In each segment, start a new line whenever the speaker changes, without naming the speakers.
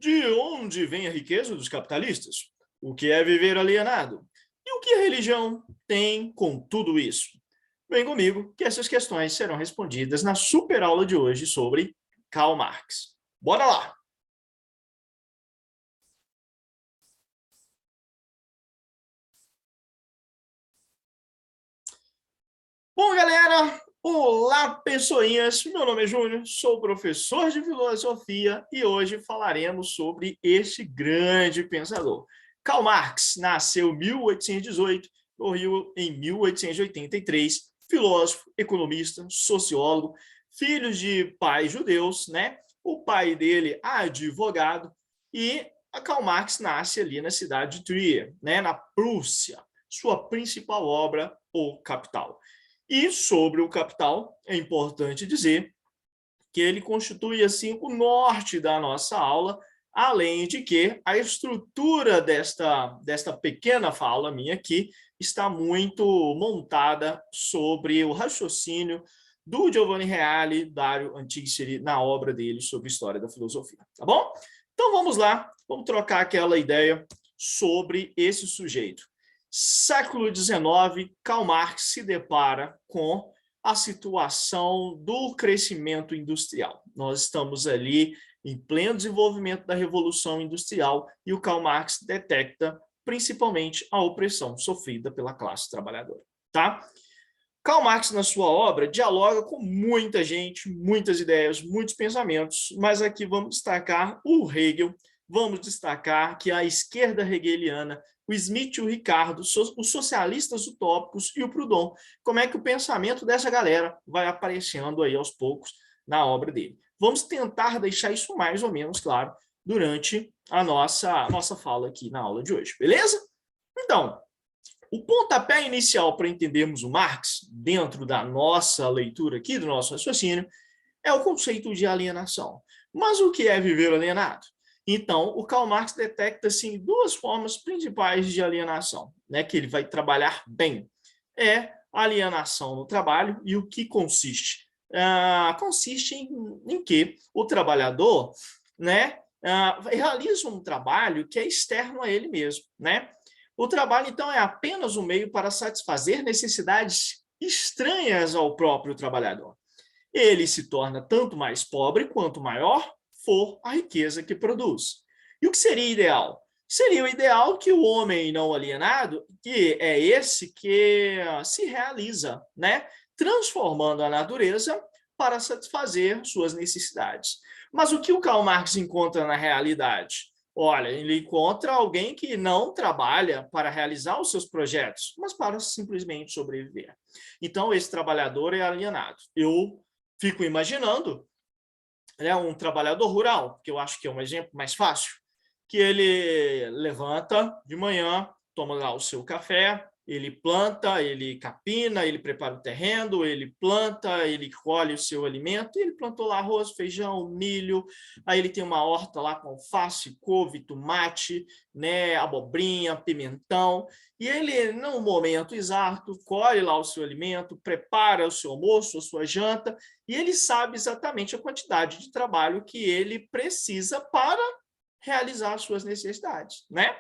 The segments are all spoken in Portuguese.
De onde vem a riqueza dos capitalistas? O que é viver alienado? E o que a religião tem com tudo isso? Vem comigo que essas questões serão respondidas na super aula de hoje sobre Karl Marx. Bora lá! Bom, galera, olá, pessoinhas. Meu nome é Júnior, sou professor de filosofia e hoje falaremos sobre este grande pensador. Karl Marx nasceu em 1818, morreu em 1883, filósofo, economista, sociólogo, filho de pais judeus, né? O pai dele, advogado, e a Karl Marx nasce ali na cidade de Trier, né? Na Prússia. Sua principal obra, O Capital. E sobre o Capital, é importante dizer que ele constitui assim o norte da nossa aula, além de que a estrutura desta pequena fala minha aqui está muito montada sobre o raciocínio do Giovanni Reale, Dario Antiqueri, na obra dele sobre história da filosofia, tá bom? Então vamos lá, vamos trocar aquela ideia sobre esse sujeito. Século XIX, Karl Marx se depara com a situação do crescimento industrial. Nós estamos ali em pleno desenvolvimento da Revolução Industrial e o Karl Marx detecta principalmente a opressão sofrida pela classe trabalhadora. Tá? Karl Marx, na sua obra, dialoga com muita gente, muitas ideias, muitos pensamentos, mas aqui vamos destacar o Hegel, vamos destacar que a esquerda hegeliana, o Smith e o Ricardo, os socialistas utópicos e o Proudhon, como é que o pensamento dessa galera vai aparecendo aí aos poucos na obra dele. Vamos tentar deixar isso mais ou menos claro durante a nossa fala aqui na aula de hoje, beleza? Então, o pontapé inicial para entendermos o Marx, dentro da nossa leitura aqui, do nosso raciocínio, é o conceito de alienação. Mas o que é viver alienado? Então, o Karl Marx detecta assim, duas formas principais de alienação, né, que ele vai trabalhar bem. É a alienação no trabalho e o que consiste? Consiste em que o trabalhador, né, realiza um trabalho que é externo a ele mesmo, né? O trabalho, então, é apenas um meio para satisfazer necessidades estranhas ao próprio trabalhador. Ele se torna tanto mais pobre quanto maior for a riqueza que produz. E o que seria ideal? Seria o ideal que o homem não alienado, que é esse que se realiza, né? Transformando a natureza para satisfazer suas necessidades. Mas o que o Karl Marx encontra na realidade? Olha, ele encontra alguém que não trabalha para realizar os seus projetos, mas para simplesmente sobreviver. Então, esse trabalhador é alienado. Eu fico imaginando, né, um trabalhador rural, que eu acho que é um exemplo mais fácil, que ele levanta de manhã, toma lá o seu café, ele planta, ele capina, ele prepara o terreno, ele planta, ele colhe o seu alimento, e ele plantou lá arroz, feijão, milho, aí ele tem uma horta lá com alface, couve, tomate, né, abobrinha, pimentão, e ele, no momento exato, colhe lá o seu alimento, prepara o seu almoço, a sua janta, e ele sabe exatamente a quantidade de trabalho que ele precisa para realizar as suas necessidades, né?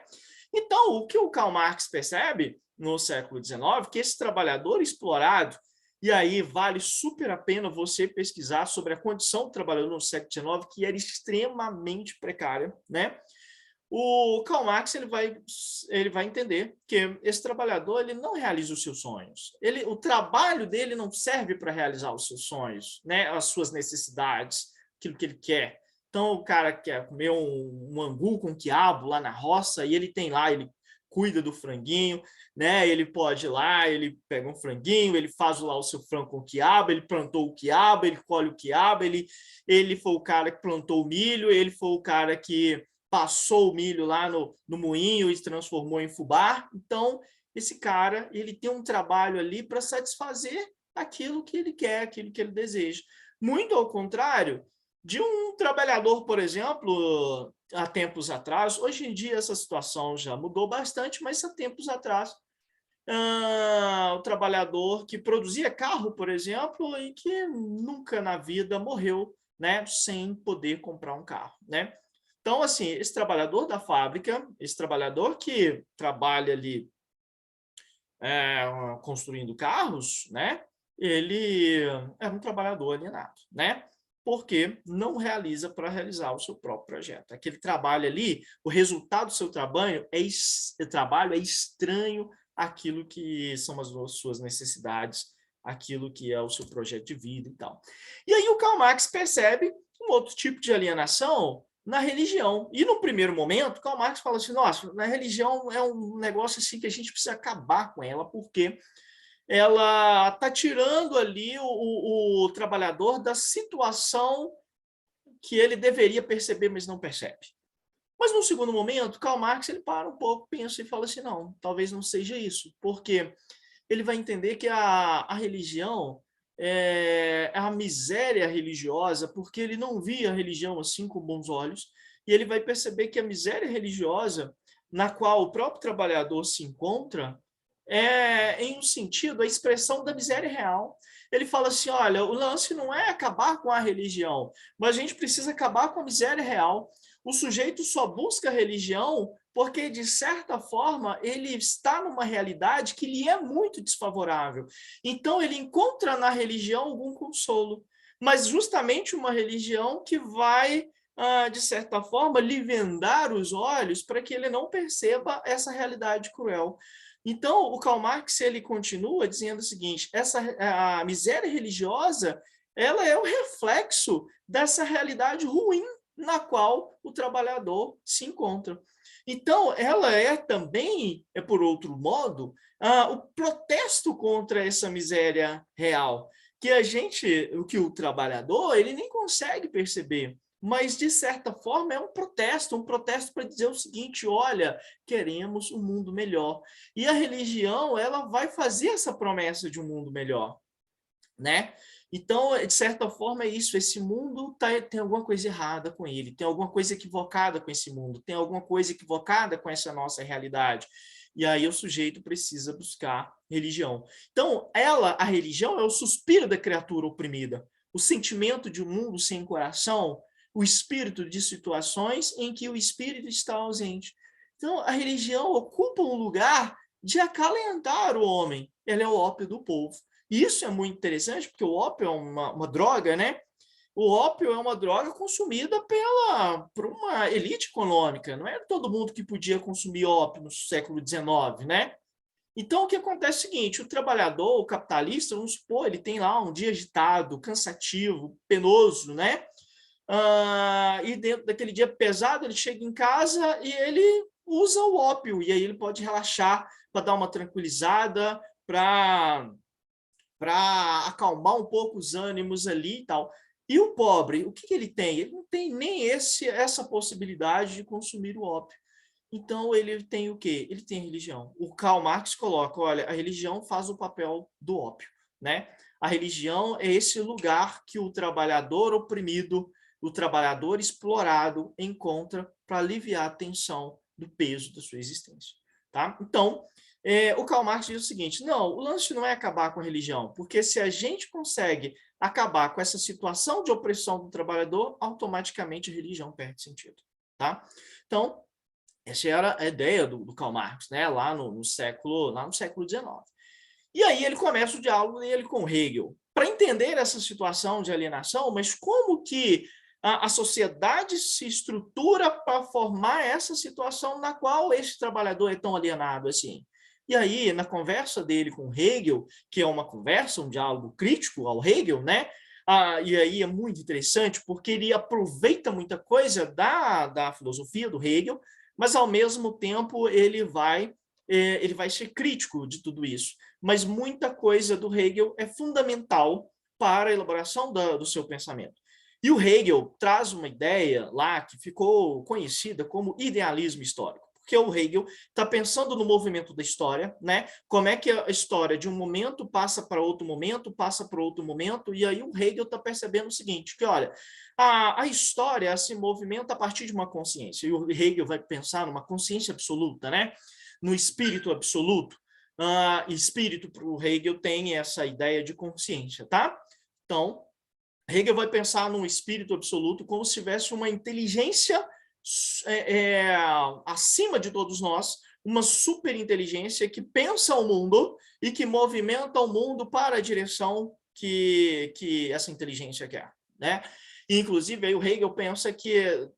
Então, o que o Karl Marx percebe no século XIX, que esse trabalhador explorado, e aí vale super a pena você pesquisar sobre a condição do trabalhador no século XIX, que era extremamente precária, né? O Karl Marx ele vai entender que esse trabalhador ele não realiza os seus sonhos. O trabalho dele não serve para realizar os seus sonhos, né? As suas necessidades, aquilo que ele quer. Então, o cara quer comer um angu com quiabo lá na roça e ele tem lá, ele cuida do franguinho, né? Ele pode ir lá, ele pega um franguinho, ele faz lá o seu frango com quiabo, ele plantou o quiabo, ele colhe o quiabo, ele foi o cara que plantou o milho, ele foi o cara que passou o milho lá no moinho e se transformou em fubá. Então, esse cara ele tem um trabalho ali para satisfazer aquilo que ele quer, aquilo que ele deseja. Muito ao contrário de um trabalhador, por exemplo, há tempos atrás, hoje em dia essa situação já mudou bastante, mas há tempos atrás, o trabalhador que produzia carro, por exemplo, e que nunca na vida morreu, né, sem poder comprar um carro, né? Então, assim, esse trabalhador da fábrica, esse trabalhador que trabalha ali construindo carros, né? Ele é um trabalhador alienado, né? Porque não realiza para realizar o seu próprio projeto. Aquele trabalho ali, o resultado do seu trabalho é estranho àquilo que são as suas necessidades, aquilo que é o seu projeto de vida e tal. E aí o Karl Marx percebe um outro tipo de alienação na religião. E no primeiro momento, Karl Marx fala assim, nossa, na religião é um negócio assim que a gente precisa acabar com ela, porque ela está tirando ali o trabalhador da situação que ele deveria perceber, mas não percebe. Mas no segundo momento, Karl Marx ele para um pouco, pensa e fala assim, não, talvez não seja isso, porque ele vai entender que a religião é a miséria religiosa, porque ele não via a religião assim com bons olhos, e ele vai perceber que a miséria religiosa na qual o próprio trabalhador se encontra é, em um sentido, a expressão da miséria real. Ele fala assim, olha, o lance não é acabar com a religião, mas a gente precisa acabar com a miséria real. O sujeito só busca a religião porque, de certa forma, ele está numa realidade que lhe é muito desfavorável. Então, ele encontra na religião algum consolo, mas justamente uma religião que vai, de certa forma, lhe vendar os olhos para que ele não perceba essa realidade cruel. Então, o Karl Marx ele continua dizendo o seguinte, a miséria religiosa ela é o reflexo dessa realidade ruim na qual o trabalhador se encontra. Então, ela é também, por outro modo, o protesto contra essa miséria real, que o trabalhador, ele nem consegue perceber, mas de certa forma é um protesto para dizer o seguinte, olha, queremos um mundo melhor. E a religião, ela vai fazer essa promessa de um mundo melhor, né? Então, de certa forma, é isso. Esse mundo tem alguma coisa errada com ele, tem alguma coisa equivocada com esse mundo, tem alguma coisa equivocada com essa nossa realidade. E aí o sujeito precisa buscar religião. Então, a religião, é o suspiro da criatura oprimida, o sentimento de um mundo sem coração, o espírito de situações em que o espírito está ausente. Então, a religião ocupa um lugar de acalentar o homem. Ela é o ópio do povo. E isso é muito interessante, porque o ópio é uma droga, né? O ópio é uma droga consumida por uma elite econômica. Não era todo mundo que podia consumir ópio no século XIX, né? Então, o que acontece é o seguinte, o trabalhador, o capitalista, vamos supor, ele tem lá um dia agitado, cansativo, penoso, né? E dentro daquele dia pesado, ele chega em casa e ele usa o ópio, e aí ele pode relaxar para dar uma tranquilizada, para acalmar um pouco os ânimos ali e tal. E o pobre, o que ele tem? Ele não tem nem essa possibilidade de consumir o ópio. Então, ele tem o quê? Ele tem a religião. O Karl Marx coloca, olha, a religião faz o papel do ópio, né? A religião é esse lugar que o trabalhador oprimido, o trabalhador explorado encontra para aliviar a tensão do peso da sua existência, tá? Então, o Karl Marx diz o seguinte, não, o lance não é acabar com a religião, porque se a gente consegue acabar com essa situação de opressão do trabalhador, automaticamente a religião perde sentido, tá? Então, essa era a ideia do Karl Marx, né? Lá no século XIX. E aí ele começa o diálogo dele com Hegel, para entender essa situação de alienação, mas como que a sociedade se estrutura para formar essa situação na qual esse trabalhador é tão alienado assim. E aí, na conversa dele com Hegel, que é uma conversa, um diálogo crítico ao Hegel, né? E aí é muito interessante, porque ele aproveita muita coisa da filosofia do Hegel, mas ao mesmo tempo ele vai ser crítico de tudo isso. Mas muita coisa do Hegel é fundamental para a elaboração do seu pensamento. E o Hegel traz uma ideia lá que ficou conhecida como idealismo histórico, porque o Hegel está pensando no movimento da história, né? Como é que a história de um momento passa para outro momento, e aí o Hegel está percebendo o seguinte, que olha, a história se movimenta a partir de uma consciência, e o Hegel vai pensar numa consciência absoluta, né? No espírito absoluto. Espírito para o Hegel tem essa ideia de consciência, tá? Então, Hegel vai pensar num espírito absoluto como se tivesse uma inteligência acima de todos nós, uma superinteligência que pensa o mundo e que movimenta o mundo para a direção que essa inteligência quer, né? Inclusive, aí o Hegel pensa que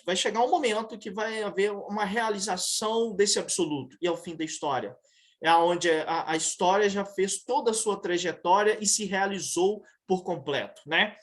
vai chegar um momento que vai haver uma realização desse absoluto, e é o fim da história. É onde a história já fez toda a sua trajetória e se realizou por completo, né?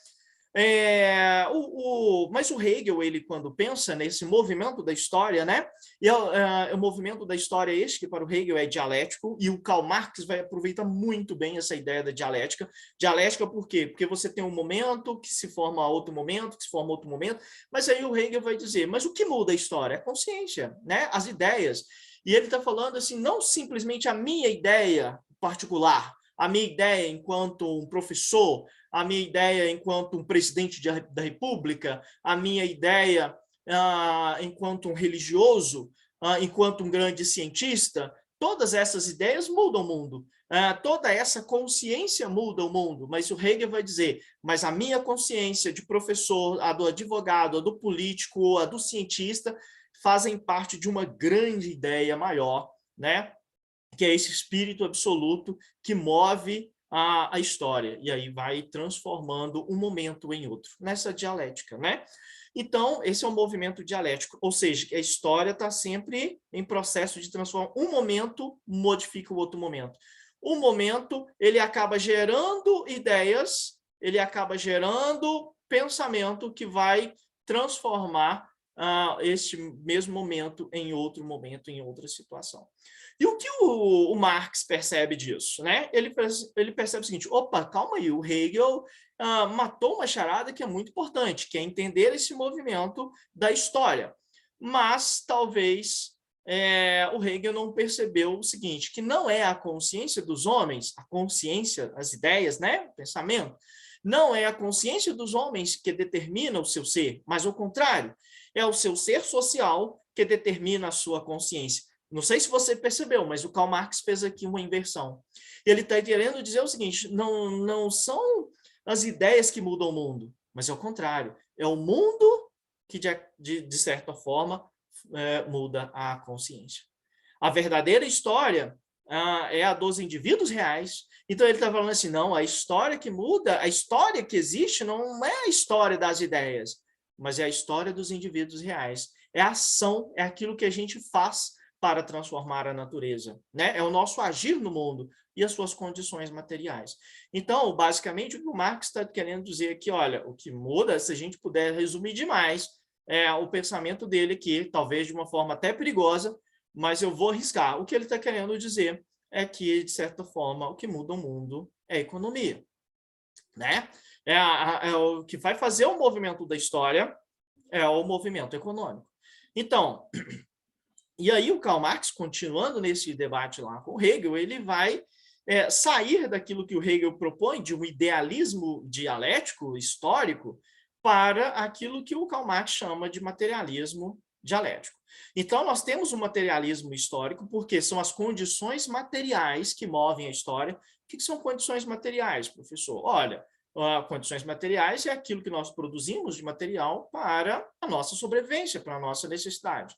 Mas o Hegel, ele quando pensa nesse movimento da história, né? E o movimento da história este, que para o Hegel é dialético, e o Karl Marx vai aproveitar muito bem essa ideia da dialética. Dialética por quê? Porque você tem um momento que se forma outro momento, que se forma outro momento, mas aí o Hegel vai dizer, mas o que muda a história? A consciência, né? As ideias. E ele está falando assim, não simplesmente a minha ideia particular, a minha ideia enquanto um professor, a minha ideia enquanto um presidente da República, a minha ideia enquanto um religioso, enquanto um grande cientista, todas essas ideias mudam o mundo. Toda essa consciência muda o mundo, mas o Hegel vai dizer, mas a minha consciência de professor, a do advogado, a do político, a do cientista, fazem parte de uma grande ideia maior, né? Que é esse espírito absoluto que move a história, e aí vai transformando um momento em outro, nessa dialética, né? Então, esse é um movimento dialético, ou seja, a história está sempre em processo de transformar. Um momento modifica o outro momento. Um momento, ele acaba gerando ideias, ele acaba gerando pensamento que vai transformar este mesmo momento em outro momento, em outra situação. E o que o Marx percebe disso? Né? Ele percebe o seguinte, opa, calma aí, o Hegel matou uma charada que é muito importante, que é entender esse movimento da história. Mas talvez o Hegel não percebeu o seguinte, que não é a consciência dos homens, a consciência, as ideias, né? O pensamento, não é a consciência dos homens que determina o seu ser, mas ao contrário, é o seu ser social que determina a sua consciência. Não sei se você percebeu, mas o Karl Marx fez aqui uma inversão. Ele está querendo dizer o seguinte, não são as ideias que mudam o mundo, mas é o contrário. É o mundo que, de certa forma, muda a consciência. A verdadeira história é a dos indivíduos reais. Então ele está falando assim, não, a história que muda, a história que existe não é a história das ideias, mas é a história dos indivíduos reais. É a ação, é aquilo que a gente faz para transformar a natureza, né? É o nosso agir no mundo e as suas condições materiais. Então, basicamente, o que o Marx está querendo dizer aqui, olha, o que muda, se a gente puder resumir demais, é o pensamento dele aqui, talvez de uma forma até perigosa, mas eu vou arriscar. O que ele está querendo dizer é que, de certa forma, o que muda o mundo é a economia, né? É o que vai fazer o movimento da história é o movimento econômico. Então, e aí o Karl Marx, continuando nesse debate lá com o Hegel, ele vai sair daquilo que o Hegel propõe, de um idealismo dialético, histórico, para aquilo que o Karl Marx chama de materialismo dialético. Então, nós temos o materialismo histórico, porque são as condições materiais que movem a história. O que são condições materiais, professor? Olha, condições materiais é aquilo que nós produzimos de material para a nossa sobrevivência, para a nossa necessidade.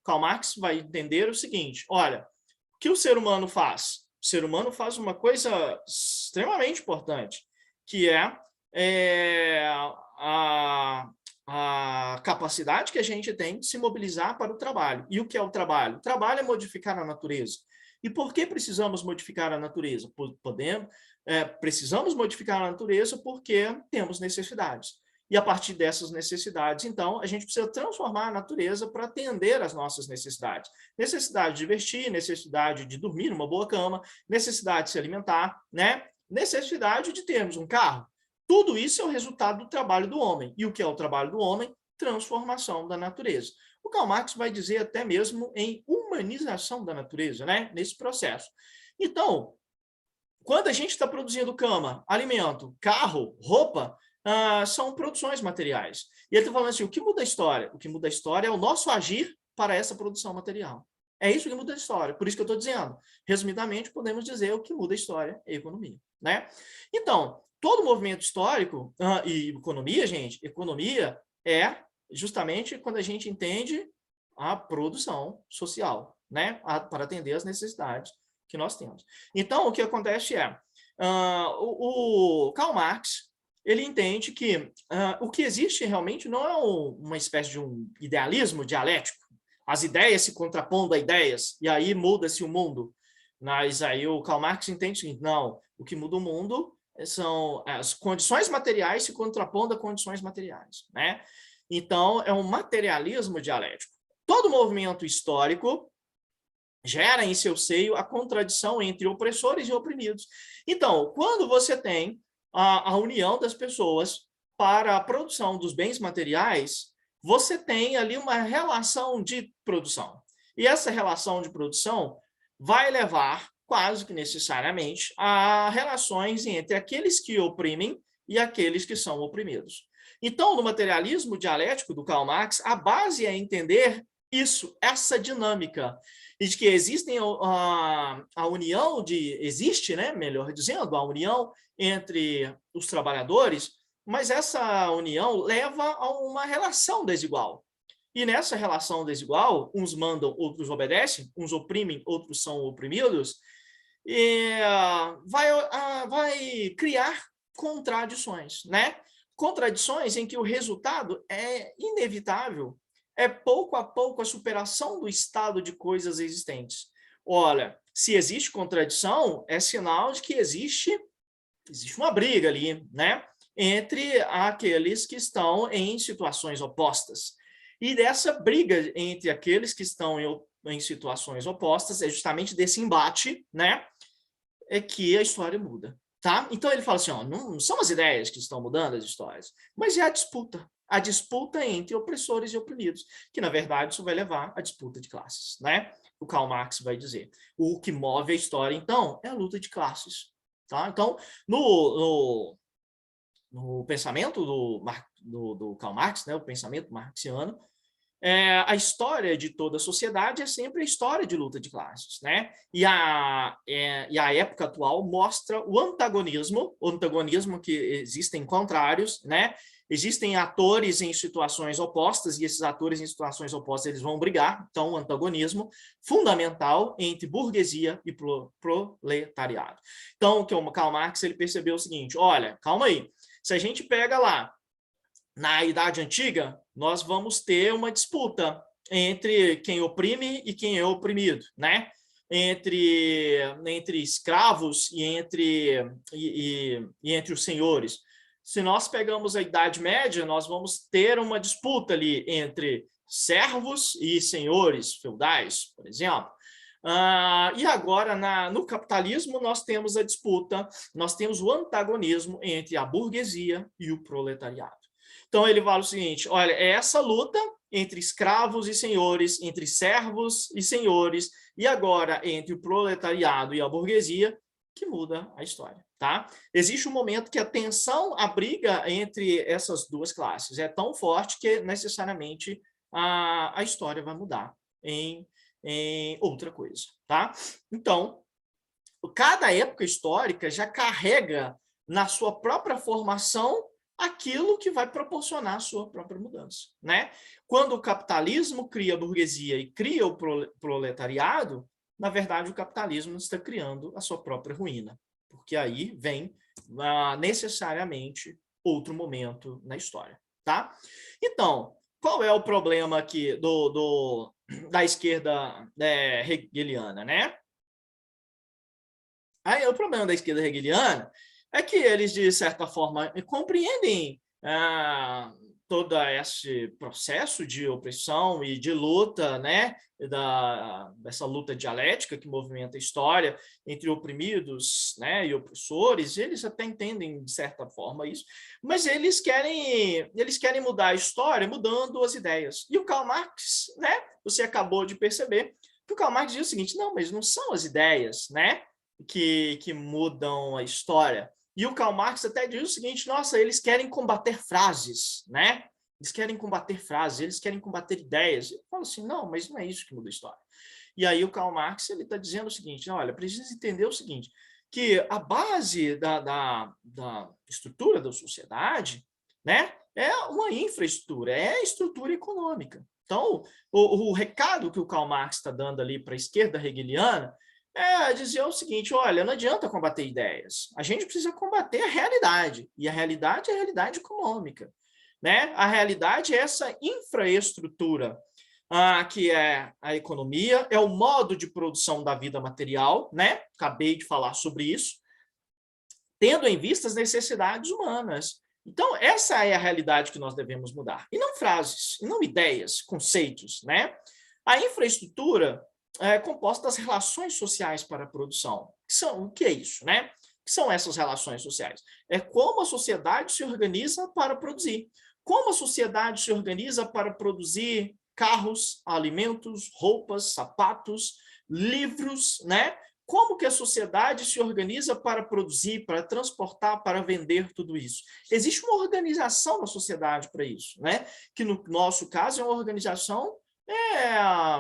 Karl Marx vai entender o seguinte, olha, o que o ser humano faz? O ser humano faz uma coisa extremamente importante, que é a capacidade que a gente tem de se mobilizar para o trabalho. E o que é o trabalho? O trabalho é modificar a natureza. E por que precisamos modificar a natureza? Precisamos modificar a natureza porque temos necessidades. E a partir dessas necessidades, então, a gente precisa transformar a natureza para atender às nossas necessidades. Necessidade de vestir, necessidade de dormir numa boa cama, necessidade de se alimentar, né? Necessidade de termos um carro. Tudo isso é o resultado do trabalho do homem. E o que é o trabalho do homem? Transformação da natureza. O Karl Marx vai dizer até mesmo em humanização da natureza, né? Nesse processo. Então, quando a gente está produzindo cama, alimento, carro, roupa, são produções materiais. E ele está falando assim, o que muda a história? O que muda a história é o nosso agir para essa produção material. É isso que muda a história. Por isso que eu estou dizendo. Resumidamente, podemos dizer o que muda a história é a economia, né? Então, todo movimento histórico e economia, gente, economia é justamente quando a gente entende a produção social, né? Para atender às necessidades que nós temos. Então, o que acontece é, o Karl Marx, ele entende que o que existe realmente não é uma espécie de um idealismo dialético, as ideias se contrapondo a ideias, e aí muda-se o mundo. Mas aí o Karl Marx entende o seguinte, não, o que muda o mundo são as condições materiais se contrapondo a condições materiais, né? Então, é um materialismo dialético. Todo movimento histórico gera em seu seio a contradição entre opressores e oprimidos. Então, quando você tem a união das pessoas para a produção dos bens materiais, você tem ali uma relação de produção. E essa relação de produção vai levar, quase que necessariamente, a relações entre aqueles que oprimem e aqueles que são oprimidos. Então, no materialismo dialético do Karl Marx, a base é entender isso, essa dinâmica, e de que existem a união existe, né, melhor dizendo, a união entre os trabalhadores, mas essa união leva a uma relação desigual. E nessa relação desigual, uns mandam, outros obedecem, uns oprimem, outros são oprimidos, e vai criar contradições, né? Contradições em que o resultado é inevitável, é pouco a pouco a superação do estado de coisas existentes. Olha, se existe contradição, é sinal de que existe uma briga ali, né? Entre aqueles que estão em situações opostas. E dessa briga entre aqueles que estão em situações opostas, é justamente desse embate, né? É que a história muda. Tá? Então ele fala assim, ó, não são as ideias que estão mudando as histórias, mas é a disputa entre opressores e oprimidos, que na verdade isso vai levar à disputa de classes, né? O Karl Marx vai dizer. O que move a história, então, é a luta de classes. Tá? Então, no pensamento do Karl Marx, né, o pensamento marxiano, a história de toda a sociedade é sempre a história de luta de classes, né? E a época atual mostra o antagonismo que existem contrários, né? Existem atores em situações opostas, e esses atores em situações opostas eles vão brigar, então o antagonismo fundamental entre burguesia e proletariado. Então, o que o Karl Marx ele percebeu o seguinte, olha, calma aí, se a gente pega lá na Idade Antiga, nós vamos ter uma disputa entre quem oprime e quem é oprimido, né? Entre escravos e entre os senhores. Se nós pegamos a Idade Média, nós vamos ter uma disputa ali entre servos e senhores feudais, por exemplo. E agora, no capitalismo, nós temos a disputa, nós temos o antagonismo entre a burguesia e o proletariado. Então, ele fala o seguinte, olha, é essa luta entre escravos e senhores, entre servos e senhores, e agora entre o proletariado e a burguesia, que muda a história. Tá? Existe um momento que a tensão, a briga entre essas duas classes é tão forte que necessariamente a história vai mudar em outra coisa. Tá? Então, cada época histórica já carrega na sua própria formação aquilo que vai proporcionar a sua própria mudança, né? Quando o capitalismo cria a burguesia e cria o proletariado, na verdade o capitalismo está criando a sua própria ruína, porque aí vem necessariamente outro momento na história, tá? Então, qual é o problema aqui da esquerda hegeliana, né? Aí o problema da esquerda hegeliana é que eles, de certa forma, compreendem todo esse processo de opressão e de luta, né, dessa luta dialética que movimenta a história entre oprimidos, né, e opressores. Eles até entendem, de certa forma, isso, mas eles querem mudar a história mudando as ideias. E o Karl Marx, né, você acabou de perceber, que o Karl Marx diz o seguinte, não, mas não são as ideias, né, que mudam a história. E o Karl Marx até diz o seguinte, nossa, eles querem combater frases, né? Eles querem combater frases, eles querem combater ideias. Eu falo assim, não, mas não é isso que muda a história. E aí o Karl Marx está dizendo o seguinte, olha, precisa entender o seguinte, que a base da estrutura da sociedade, né, é uma infraestrutura, é estrutura econômica. Então, o recado que o Karl Marx está dando ali para a esquerda hegeliana é dizer o seguinte: olha, não adianta combater ideias, a gente precisa combater a realidade, e a realidade é a realidade econômica, né? A realidade é essa infraestrutura que é a economia, é o modo de produção da vida material, né? Acabei de falar sobre isso, tendo em vista as necessidades humanas. Então, essa é a realidade que nós devemos mudar. E não frases, e não ideias, conceitos, né? A infraestrutura é composta das relações sociais para a produção. O que é isso, né? O que são essas relações sociais? É como a sociedade se organiza para produzir. Como a sociedade se organiza para produzir carros, alimentos, roupas, sapatos, livros, né? Como que a sociedade se organiza para produzir, para transportar, para vender tudo isso? Existe uma organização na sociedade para isso, né? Que no nosso caso é uma organização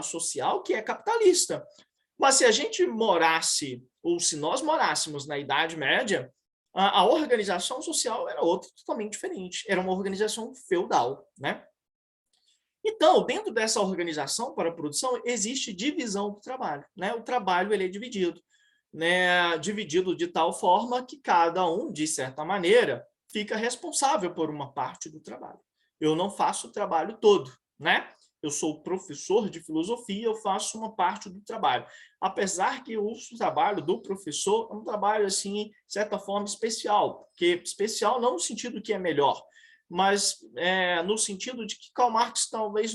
social que é capitalista. Mas se a gente morasse, ou se nós morássemos na Idade Média, a organização social era outra, totalmente diferente. Era uma organização feudal, né? Então, dentro dessa organização para a produção, existe divisão do trabalho, né? O trabalho ele é dividido, né? Dividido de tal forma que cada um, de certa maneira, fica responsável por uma parte do trabalho. Eu não faço o trabalho todo, né? Eu sou professor de filosofia, eu faço uma parte do trabalho. Apesar que o trabalho do professor é um trabalho, assim, de certa forma, especial, porque especial não no sentido que é melhor, mas no sentido de que Karl Marx talvez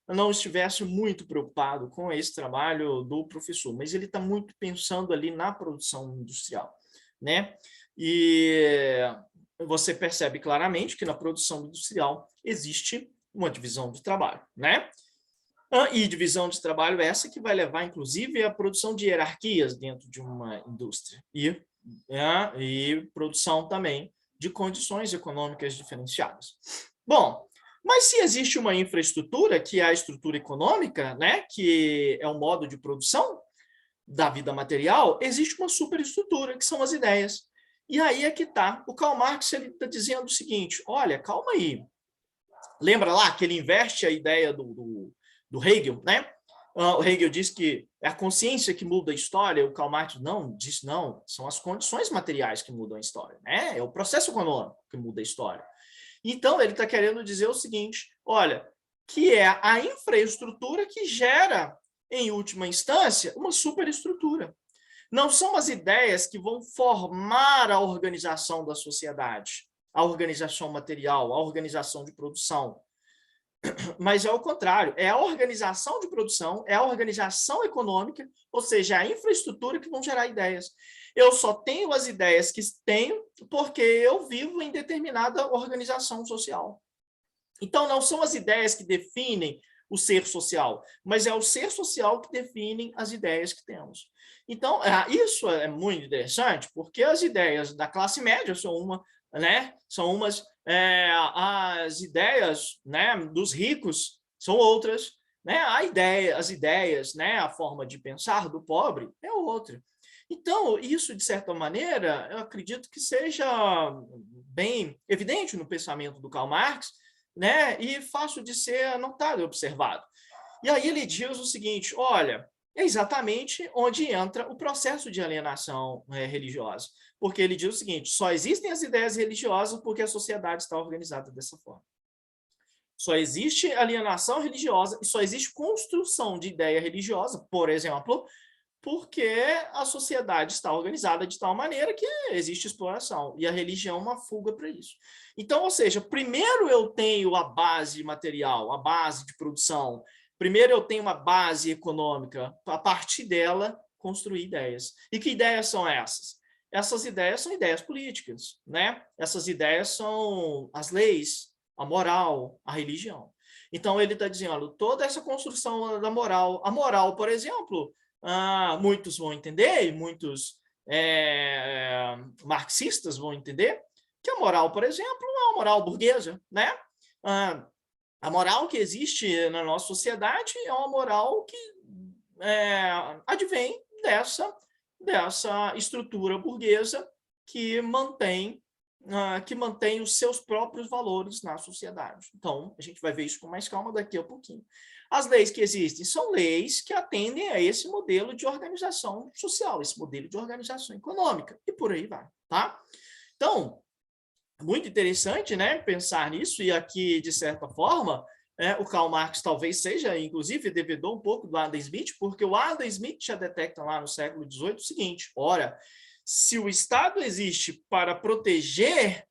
não estivesse muito preocupado com esse trabalho do professor, mas ele está muito pensando ali na produção industrial, né? E você percebe claramente que na produção industrial existe uma divisão de trabalho, né? E divisão de trabalho é essa que vai levar, inclusive, à produção de hierarquias dentro de uma indústria e produção também de condições econômicas diferenciadas. Bom, mas se existe uma infraestrutura, que é a estrutura econômica, né, que é o modo de produção da vida material, existe uma superestrutura, que são as ideias. E aí é que está. O Karl Marx está dizendo o seguinte: olha, calma aí. Lembra lá que ele inverte a ideia do Hegel, né? O Hegel diz que é a consciência que muda a história, o Karl Marx diz não, são as condições materiais que mudam a história, né? É o processo econômico que muda a história. Então, ele está querendo dizer o seguinte: olha, que é a infraestrutura que gera, em última instância, uma superestrutura. Não são as ideias que vão formar a organização da sociedade, a organização material, a organização de produção, mas é o contrário, é a organização de produção, é a organização econômica, ou seja, a infraestrutura que vão gerar ideias. Eu só tenho as ideias que tenho porque eu vivo em determinada organização social. Então, não são as ideias que definem o ser social, mas é o ser social que define as ideias que temos. Então, isso é muito interessante, porque as ideias da classe média são umas, as ideias, né, dos ricos são outras, né? As ideias, né, a forma de pensar do pobre é outra. Então, isso, de certa maneira, eu acredito que seja bem evidente no pensamento do Karl Marx, né, e fácil de ser notado e observado. E aí ele diz o seguinte: olha, é exatamente onde entra o processo de alienação religiosa. Porque ele diz o seguinte: só existem as ideias religiosas porque a sociedade está organizada dessa forma. Só existe alienação religiosa e só existe construção de ideia religiosa, por exemplo, porque a sociedade está organizada de tal maneira que existe exploração, e a religião é uma fuga para isso. Então, ou seja, primeiro eu tenho a base material, a base de produção, primeiro eu tenho uma base econômica, a partir dela construir ideias. E que ideias são essas? Essas ideias são ideias políticas, né? Essas ideias são as leis, a moral, a religião. Então ele está dizendo, toda essa construção da moral, a moral, por exemplo, muitos vão entender, e muitos marxistas vão entender, que a moral, por exemplo, é uma moral burguesa, né? A moral que existe na nossa sociedade é uma moral que advém dessa estrutura burguesa que mantém que mantém os seus próprios valores na sociedade. Então, a gente vai ver isso com mais calma daqui a pouquinho. As leis que existem são leis que atendem a esse modelo de organização social, esse modelo de organização econômica, e por aí vai, tá? Então, muito interessante, né, pensar nisso, e aqui, de certa forma, o Karl Marx talvez seja, inclusive, devedor um pouco do Adam Smith, porque o Adam Smith já detecta lá no século XVIII o seguinte: ora, se o Estado existe para proteger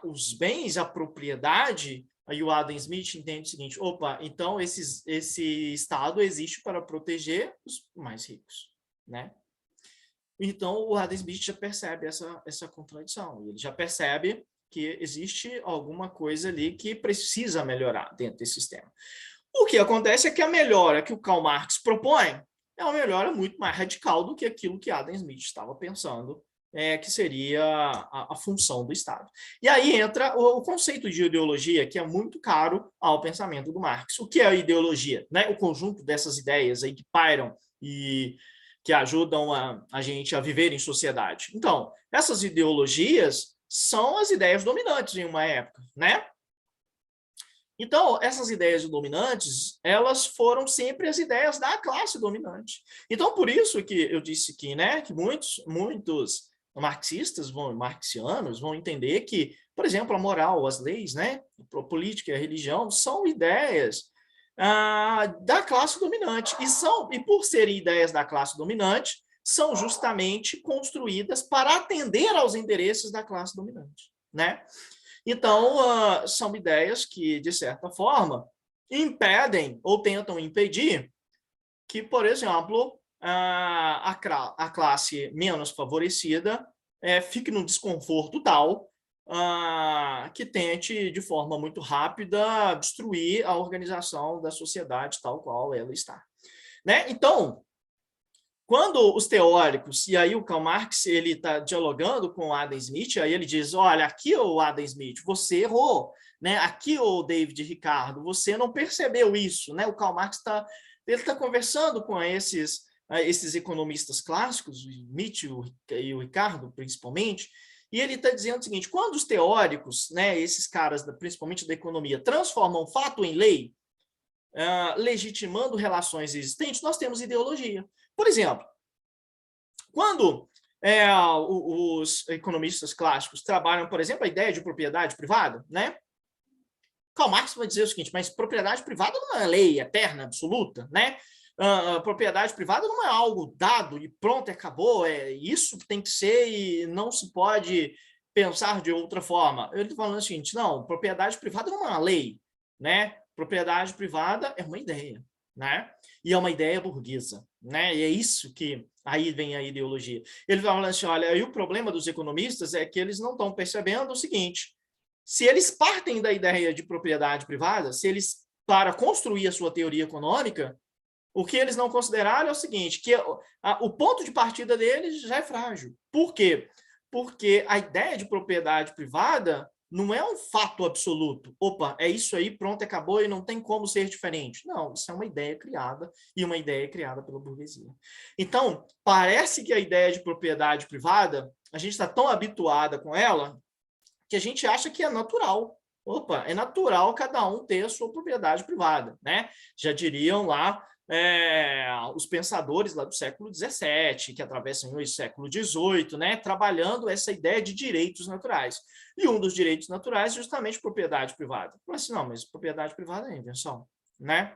os bens, a propriedade, aí o Adam Smith entende o seguinte: opa, então esse Estado existe para proteger os mais ricos, né? Então o Adam Smith já percebe essa contradição, ele já percebe que existe alguma coisa ali que precisa melhorar dentro desse sistema. O que acontece é que a melhora que o Karl Marx propõe é uma melhora muito mais radical do que aquilo que Adam Smith estava pensando, que seria a função do Estado. E aí entra o conceito de ideologia, que é muito caro ao pensamento do Marx. O que é a ideologia? Né? O conjunto dessas ideias aí que pairam e que ajudam a gente a viver em sociedade. Então, essas ideologias são as ideias dominantes em uma época, né? Então, essas ideias dominantes, elas foram sempre as ideias da classe dominante. Então, por isso que eu disse que, né, que muitos marxistas, marxianos, vão entender que, por exemplo, a moral, as leis, né, a política e a religião são ideias da classe dominante. E por serem ideias da classe dominante, são justamente construídas para atender aos interesses da classe dominante, né? Então, são ideias que, de certa forma, impedem ou tentam impedir que, por exemplo, a classe menos favorecida fique num desconforto tal que tente, de forma muito rápida, destruir a organização da sociedade tal qual ela está. Né? Então, quando os teóricos, e aí o Karl Marx ele está dialogando com o Adam Smith, aí ele diz, olha, aqui o Adam Smith, você errou, né? Aqui o David Ricardo, você não percebeu isso, né? O Karl Marx está conversando com esses economistas clássicos, o Smith e o Ricardo, principalmente, e ele está dizendo o seguinte: quando os teóricos, né, esses caras, principalmente da economia, transformam fato em lei, legitimando relações existentes, nós temos ideologia. Por exemplo, quando os economistas clássicos trabalham, por exemplo, a ideia de propriedade privada, né? Karl Marx vai dizer o seguinte: mas propriedade privada não é lei eterna, absoluta, né? Propriedade privada não é algo dado e pronto, acabou, é isso que tem que ser e não se pode pensar de outra forma. Ele está falando o seguinte: não, propriedade privada não é uma lei, né? Propriedade privada é uma ideia, né? E é uma ideia burguesa, né? E é isso que aí vem a ideologia. Ele vai falando assim: olha, aí o problema dos economistas é que eles não estão percebendo o seguinte: se eles partem da ideia de propriedade privada, se eles, para construir a sua teoria econômica, o que eles não consideraram é o seguinte, que o ponto de partida deles já é frágil. Por quê? Porque a ideia de propriedade privada não é um fato absoluto. Opa, é isso aí, pronto, acabou e não tem como ser diferente. Não, isso é uma ideia criada e uma ideia criada pela burguesia. Então, parece que a ideia de propriedade privada, a gente está tão habituada com ela que a gente acha que é natural. Opa, é natural cada um ter a sua propriedade privada, né? Já diriam lá os pensadores lá do século XVII, que atravessam o século XVIII, né, trabalhando essa ideia de direitos naturais. E um dos direitos naturais é justamente propriedade privada. Mas assim, não, mas propriedade privada é invenção, né?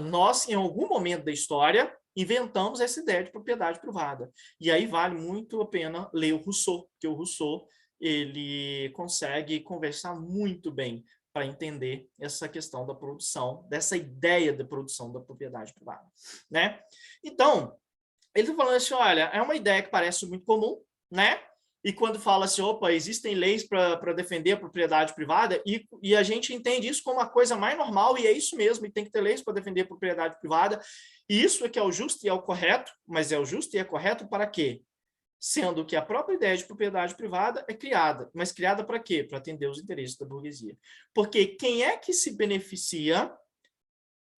Nós, em algum momento da história, inventamos essa ideia de propriedade privada. E aí vale muito a pena ler o Rousseau, porque o Rousseau ele consegue conversar muito bem para entender essa questão da produção, dessa ideia de produção da propriedade privada, né? Então, ele está falando assim, olha, é uma ideia que parece muito comum, né? E quando fala assim, opa, existem leis para defender a propriedade privada, e a gente entende isso como a coisa mais normal, e é isso mesmo, e tem que ter leis para defender a propriedade privada, e isso é que é o justo e é o correto, mas é o justo e é correto para quê? Sendo que a própria ideia de propriedade privada é criada. Mas criada para quê? Para atender os interesses da burguesia. Porque quem é que se beneficia?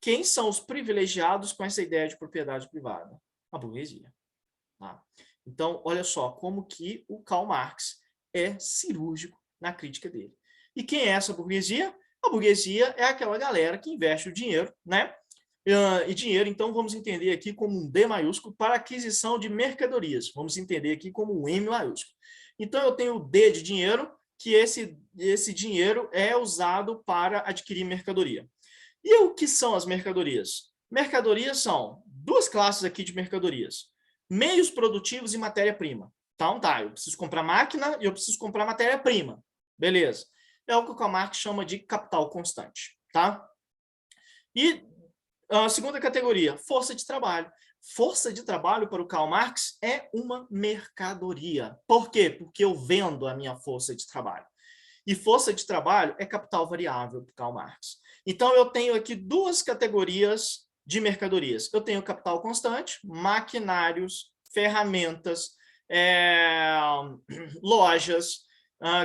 Quem são os privilegiados com essa ideia de propriedade privada? A burguesia. Tá? Então, olha só como que o Karl Marx é cirúrgico na crítica dele. E quem é essa burguesia? A burguesia é aquela galera que investe o dinheiro, né? E dinheiro, então, vamos entender aqui como um D maiúsculo para aquisição de mercadorias. Vamos entender aqui como um M maiúsculo. Então, eu tenho o D de dinheiro, que esse dinheiro é usado para adquirir mercadoria. E o que são as mercadorias? Mercadorias são duas classes aqui de mercadorias. Meios produtivos e matéria-prima. Então, tá, eu preciso comprar máquina e eu preciso comprar matéria-prima. Beleza. É o que o Karl Marx chama de capital constante, tá? E a segunda categoria, força de trabalho. Força de trabalho para o Karl Marx é uma mercadoria. Por quê? Porque eu vendo a minha força de trabalho. E força de trabalho é capital variável para o Karl Marx. Então, eu tenho aqui duas categorias de mercadorias. Eu tenho capital constante, maquinários, ferramentas, lojas,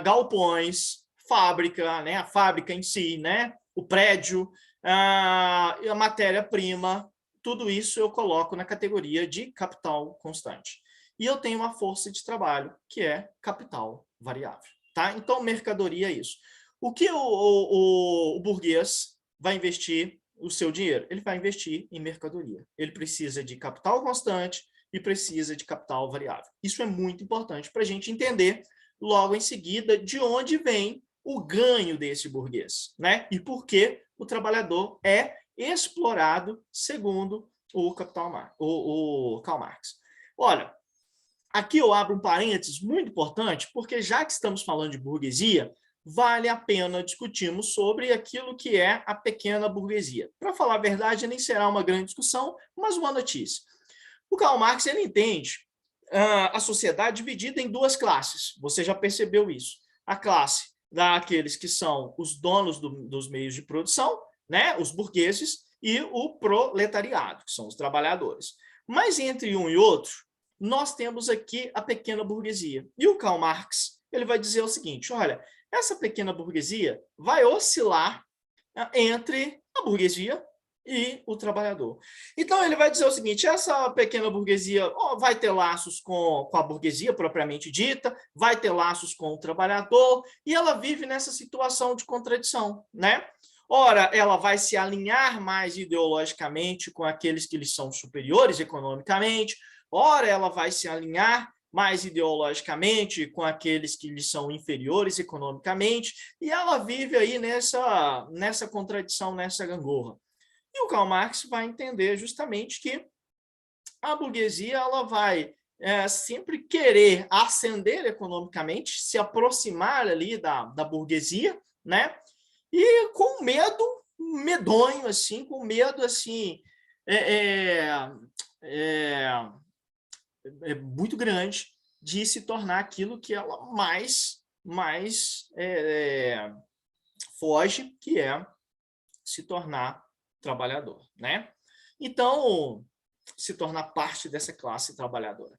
galpões, fábrica, né? A fábrica em si, né? O prédio, a matéria-prima, tudo isso eu coloco na categoria de capital constante. E eu tenho uma força de trabalho, que é capital variável. Tá? Então, mercadoria é isso. O que o burguês vai investir o seu dinheiro? Ele vai investir em mercadoria. Ele precisa de capital constante e precisa de capital variável. Isso é muito importante para a gente entender, logo em seguida, de onde vem o ganho desse burguês, né? E por que o trabalhador é explorado segundo o Karl Marx. Olha, aqui eu abro um parênteses muito importante, porque já que estamos falando de burguesia, vale a pena discutirmos sobre aquilo que é a pequena burguesia. Para falar a verdade, nem será uma grande discussão, mas uma notícia. O Karl Marx ele entende a sociedade dividida em duas classes. Você já percebeu isso. A classe daqueles que são os donos dos meios de produção, né, os burgueses, e o proletariado, que são os trabalhadores. Mas entre um e outro, nós temos aqui a pequena burguesia. E o Karl Marx ele vai dizer o seguinte, olha, essa pequena burguesia vai oscilar entre a burguesia e o trabalhador. Então, ele vai dizer o seguinte, essa pequena burguesia vai ter laços com a burguesia propriamente dita, vai ter laços com o trabalhador, e ela vive nessa situação de contradição, né? Ora, ela vai se alinhar mais ideologicamente com aqueles que lhes são superiores economicamente, ora, ela vai se alinhar mais ideologicamente com aqueles que lhes são inferiores economicamente, e ela vive aí nessa contradição, nessa gangorra. E o Karl Marx vai entender justamente que a burguesia ela vai sempre querer ascender economicamente, se aproximar ali da burguesia, né? E com medo medonho, assim, com medo assim, muito grande de se tornar aquilo que ela mais foge, que é se tornar trabalhador, né? Então, se tornar parte dessa classe trabalhadora.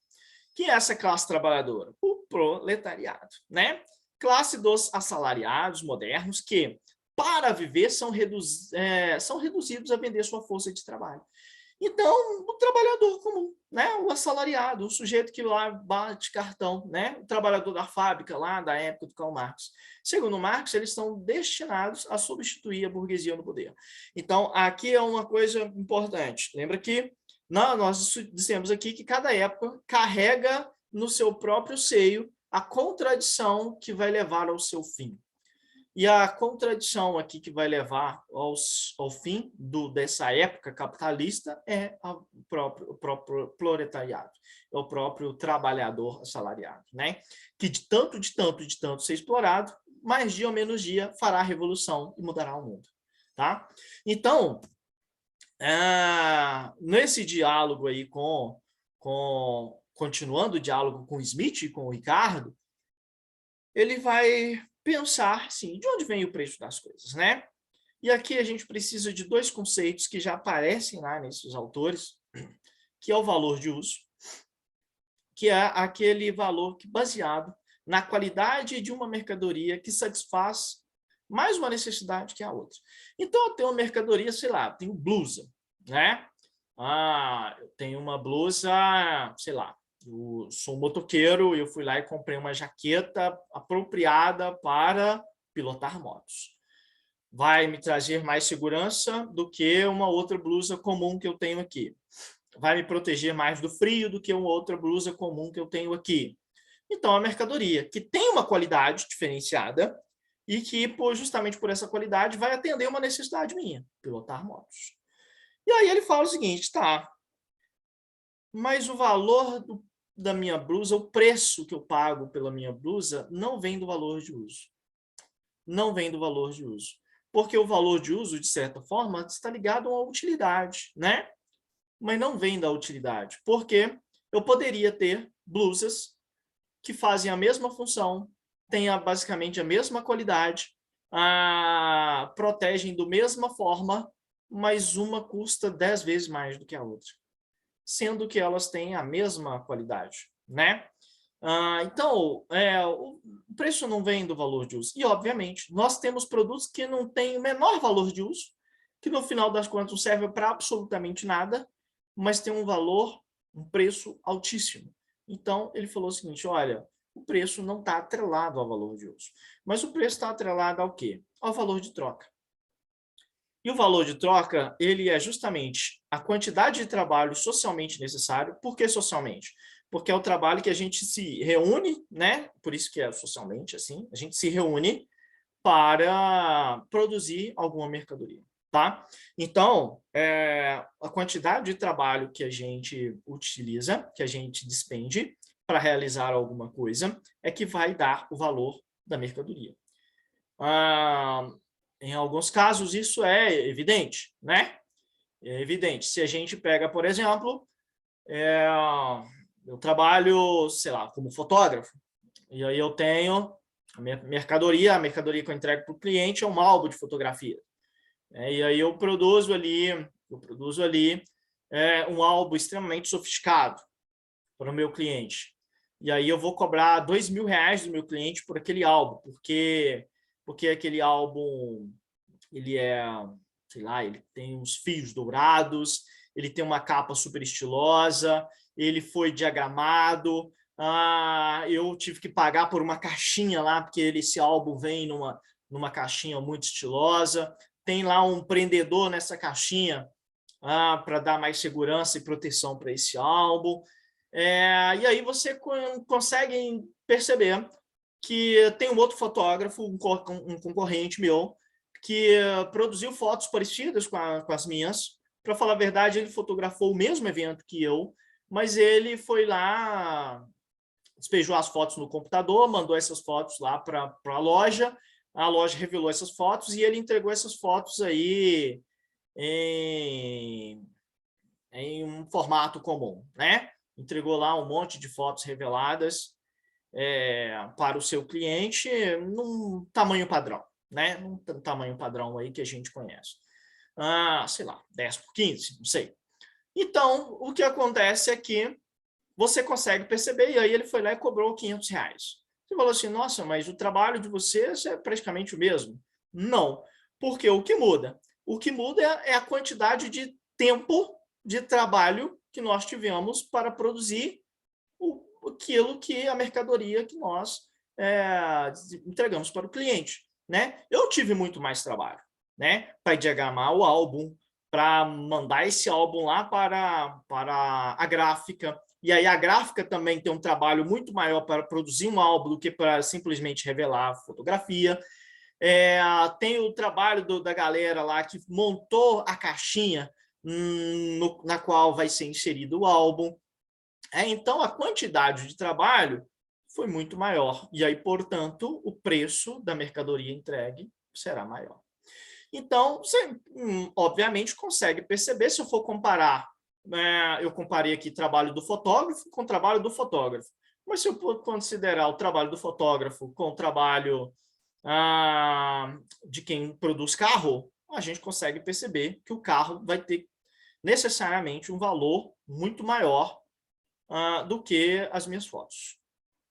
Que é essa classe trabalhadora? O proletariado, né? Classe dos assalariados modernos que, para viver, são reduzidos a vender sua força de trabalho. Então, o trabalhador comum, né? O assalariado, o sujeito que lá bate cartão, né? O trabalhador da fábrica lá da época do Karl Marx. Segundo Marx, eles são destinados a substituir a burguesia no poder. Então, aqui é uma coisa importante. Lembra que nós dissemos aqui que cada época carrega no seu próprio seio a contradição que vai levar ao seu fim. E a contradição aqui que vai levar ao fim dessa época capitalista é o próprio proletariado, é o próprio trabalhador assalariado, né? Que de tanto ser explorado, mais dia ou menos dia fará a revolução e mudará o mundo, tá? Então, nesse diálogo aí continuando o diálogo com o Smith e com o Ricardo, ele vai pensar, sim, de onde vem o preço das coisas, né? E aqui a gente precisa de dois conceitos que já aparecem lá nesses autores, que é o valor de uso, que é aquele valor baseado na qualidade de uma mercadoria que satisfaz mais uma necessidade que a outra. Então, eu tenho uma mercadoria, sei lá, tenho blusa, né? Eu tenho uma blusa, sei lá, Eu sou um motoqueiro e eu fui lá e comprei uma jaqueta apropriada para pilotar motos. Vai me trazer mais segurança do que uma outra blusa comum que eu tenho aqui. Vai me proteger mais do frio do que uma outra blusa comum que eu tenho aqui. Então, é uma mercadoria que tem uma qualidade diferenciada e que, justamente por essa qualidade, vai atender uma necessidade minha, pilotar motos. E aí ele fala o seguinte, tá, mas o valor da minha blusa, o preço que eu pago pela minha blusa, não vem do valor de uso. Não vem do valor de uso. Porque o valor de uso, de certa forma, está ligado a uma utilidade, né? Mas não vem da utilidade. Porque eu poderia ter blusas que fazem a mesma função, têm basicamente a mesma qualidade, protegem da mesma forma, mas uma custa 10 vezes mais do que a outra, sendo que elas têm a mesma qualidade, né? Então, o preço não vem do valor de uso. E, obviamente, nós temos produtos que não têm o menor valor de uso, que no final das contas não servem para absolutamente nada, mas tem um valor, um preço altíssimo. Então, ele falou o seguinte, olha, o preço não está atrelado ao valor de uso. Mas o preço está atrelado ao quê? Ao valor de troca. E o valor de troca, ele é justamente a quantidade de trabalho socialmente necessário. Por que socialmente? Porque é o trabalho que a gente se reúne, né? Por isso que é socialmente assim, a gente se reúne para produzir alguma mercadoria, tá? Então, a quantidade de trabalho que a gente utiliza, que a gente despende para realizar alguma coisa, é que vai dar o valor da mercadoria. Em alguns casos, isso é evidente, né? É evidente. Se a gente pega, por exemplo, eu trabalho, sei lá, como fotógrafo, e aí eu tenho a minha mercadoria, a mercadoria que eu entrego para o cliente é um álbum de fotografia. E aí eu produzo ali um álbum extremamente sofisticado para o meu cliente. E aí eu vou cobrar R$ 2.000 do meu cliente por aquele álbum, porque aquele álbum, ele sei lá, ele tem uns fios dourados, ele tem uma capa super estilosa, ele foi diagramado, eu tive que pagar por uma caixinha lá, porque esse álbum vem numa caixinha muito estilosa, tem lá um prendedor nessa caixinha para dar mais segurança e proteção para esse álbum. E aí você consegue perceber que tem um outro fotógrafo, um concorrente meu, que produziu fotos parecidas com as minhas. Para falar a verdade, ele fotografou o mesmo evento que eu, mas ele foi lá, despejou as fotos no computador, mandou essas fotos lá para a loja revelou essas fotos e ele entregou essas fotos aí em um formato comum, né? Entregou lá um monte de fotos reveladas para o seu cliente num tamanho padrão, né? Num tamanho padrão aí que a gente conhece. Sei lá, 10x15, não sei. Então, o que acontece é que você consegue perceber, e aí ele foi lá e cobrou R$ 500. Você falou assim, nossa, mas o trabalho de vocês é praticamente o mesmo. Não, porque o que muda? O que muda é a quantidade de tempo de trabalho que nós tivemos para produzir aquilo que a mercadoria que nós entregamos para o cliente, né? Eu tive muito mais trabalho, né? Para diagramar o álbum, para mandar esse álbum lá para a gráfica, e aí a gráfica também tem um trabalho muito maior para produzir um álbum do que para simplesmente revelar a fotografia. Tem o trabalho da galera lá que montou a caixinha na qual vai ser inserido o álbum. Então, a quantidade de trabalho foi muito maior. E aí, portanto, o preço da mercadoria entregue será maior. Então, você, obviamente, consegue perceber, se eu for comparar, eu comparei aqui trabalho do fotógrafo com o trabalho do fotógrafo. Mas se eu for considerar o trabalho do fotógrafo com o trabalho de quem produz carro, a gente consegue perceber que o carro vai ter necessariamente um valor muito maior do que as minhas fotos.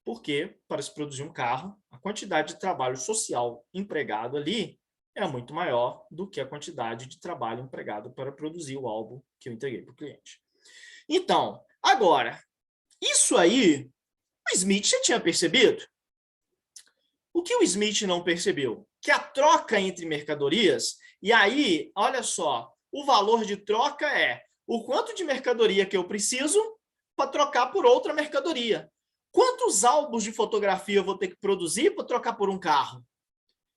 Porque, para se produzir um carro, a quantidade de trabalho social empregado ali é muito maior do que a quantidade de trabalho empregado para produzir o álbum que eu entreguei para o cliente. Então, agora, Isso aí, o Smith já tinha percebido. O que o Smith não percebeu? Que a troca entre mercadorias, e aí, olha só, o valor de troca é o quanto de mercadoria que eu preciso para trocar por outra mercadoria. Quantos álbuns de fotografia eu vou ter que produzir para trocar por um carro?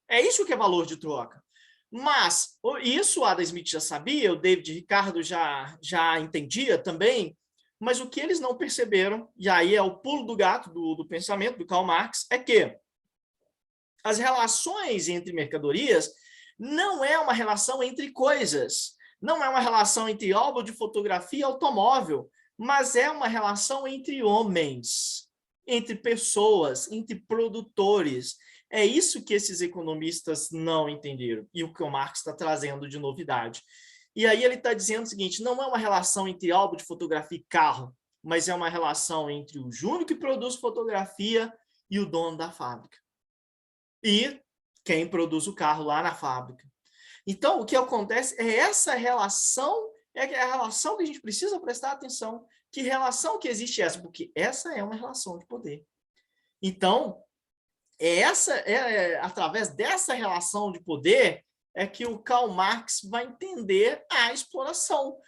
É isso que é valor de troca. Mas isso o Adam Smith já sabia, o David Ricardo já entendia também, mas o que eles não perceberam, e aí é o pulo do gato do pensamento do Karl Marx, é que as relações entre mercadorias não é uma relação entre coisas, não é uma relação entre álbum de fotografia e automóvel, mas é uma relação entre homens, entre pessoas, entre produtores. É isso que esses economistas não entenderam e o que o Marx está trazendo de novidade. E aí ele está dizendo o seguinte, não é uma relação entre álbum de fotografia e carro, mas é uma relação entre o Júnior que produz fotografia e o dono da fábrica. E quem produz o carro lá na fábrica. Então, o que acontece é essa relação, é a relação que a gente precisa prestar atenção. Que relação que existe essa? Porque essa é uma relação de poder. Então, através dessa relação de poder é que o Karl Marx vai entender a exploração.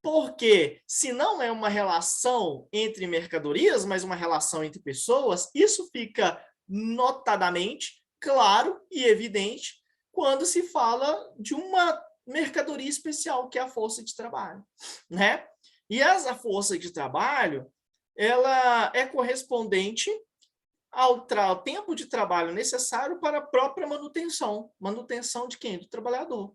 Porque se não é uma relação entre mercadorias, mas uma relação entre pessoas, isso fica notadamente claro e evidente quando se fala de uma mercadoria especial, que é a força de trabalho, né? E essa força de trabalho, ela é correspondente ao tempo de trabalho necessário para a própria manutenção. Manutenção de quem? Do trabalhador.